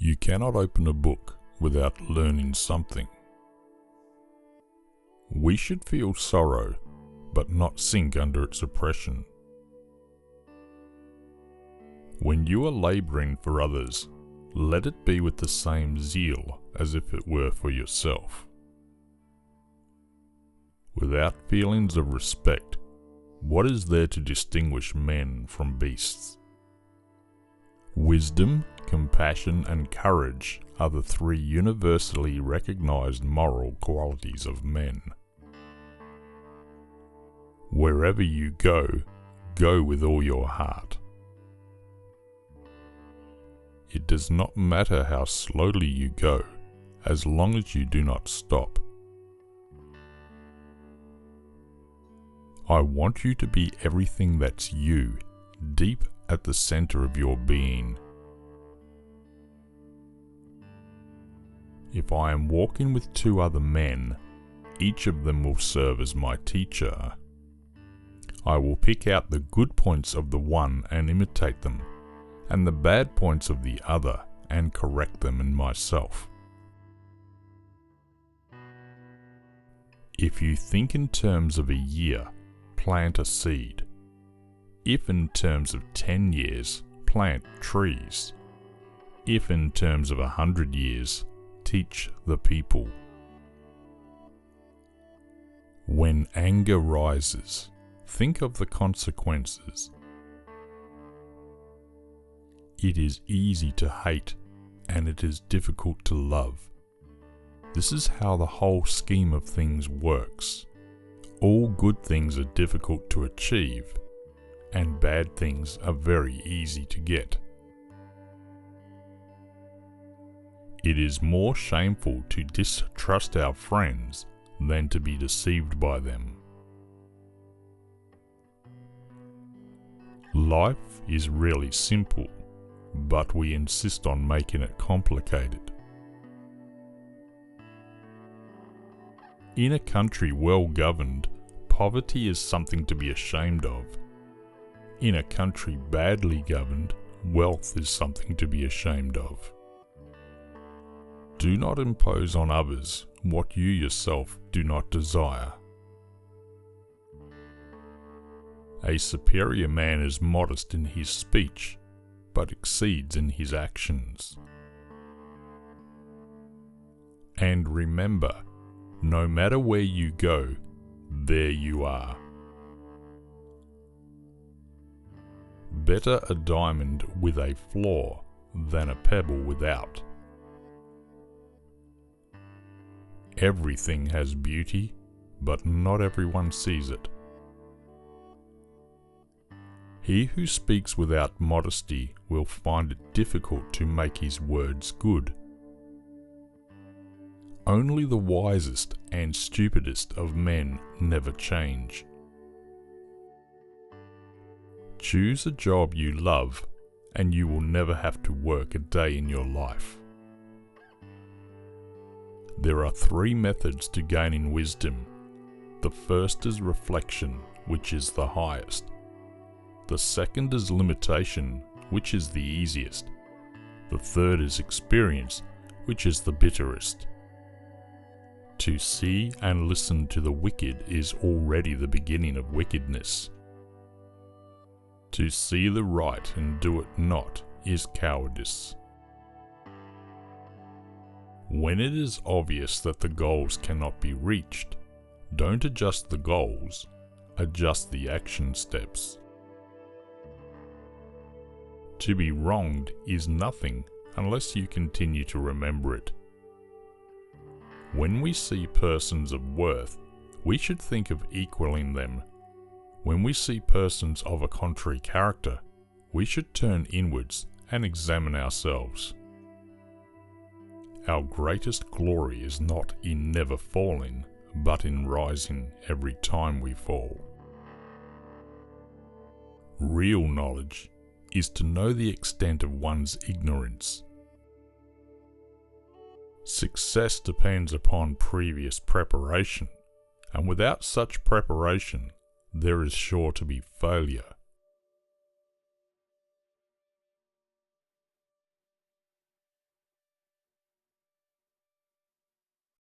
You cannot open a book without learning something. We should feel sorrow, but not sink under its oppression. When you are labouring for others, let it be with the same zeal as if it were for yourself. Without feelings of respect, what is there to distinguish men from beasts? Wisdom, compassion, and courage are the three universally recognized moral qualities of men. Wherever you go, go with all your heart. It does not matter how slowly you go, as long as you do not stop. I want you to be everything that's you, deep at the center of your being. If I am walking with two other men, each of them will serve as my teacher. I will pick out the good points of the one and imitate them, and the bad points of the other and correct them in myself. If you think in terms of a year, plant a seed. If in terms of 10 years, plant trees. If in terms of 100 years, teach the people. When anger rises, think of the consequences. It is easy to hate, and it is difficult to love. This is how the whole scheme of things works. All good things are difficult to achieve, and bad things are very easy to get. It is more shameful to distrust our friends than to be deceived by them. Life is really simple, but we insist on making it complicated. In a country well governed, poverty is something to be ashamed of. In a country badly governed, wealth is something to be ashamed of. Do not impose on others what you yourself do not desire. A superior man is modest in his speech, but exceeds in his actions. And remember, no matter where you go, there you are. Better a diamond with a flaw than a pebble without. Everything has beauty, but not everyone sees it. He who speaks without modesty will find it difficult to make his words good. Only the wisest and stupidest of men never change. Choose a job you love, and you will never have to work a day in your life. There are three methods to gaining wisdom. The first is reflection, which is the highest. The second is limitation, which is the easiest. The third is experience, which is the bitterest. To see and listen to the wicked is already the beginning of wickedness. To see the right and do it not is cowardice. When it is obvious that the goals cannot be reached, don't adjust the goals, adjust the action steps. To be wronged is nothing unless you continue to remember it. When we see persons of worth, we should think of equaling them. When we see persons of a contrary character, we should turn inwards and examine ourselves. Our greatest glory is not in never falling, but in rising every time we fall. Real knowledge is to know the extent of one's ignorance. Success depends upon previous preparation, and without such preparation, there is sure to be failure.